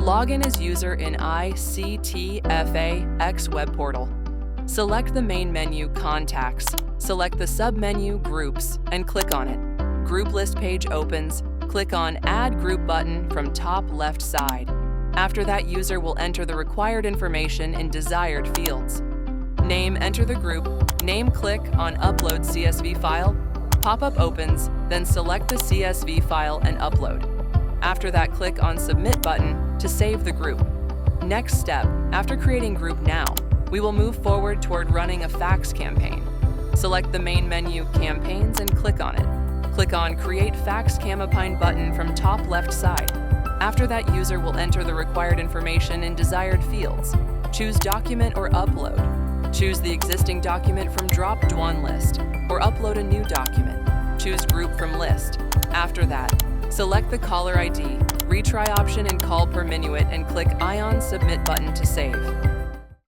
Log in as user in ICTFax Web portal. Select the main menu Contacts, select the submenu Groups, and click on it. Group list page opens. Click on Add Group button from top left side. After that, user will enter the required information in desired fields. Name, enter the group. Name, click on Upload CSV file. Pop-up opens, then select the CSV file and upload. After that, click on Submit button to save the group. Next step, after creating Group Now, we will move forward toward running a fax campaign. Select the main menu Campaigns and click on it. Click on Create Fax Campaign button from top left side. After that, user will enter the required information in desired fields. Choose Document or Upload. Choose the existing document from drop-down list, or upload a new document. Choose Group from list. After that, select the caller ID, retry option and call per minuet and click Ion Submit button to save.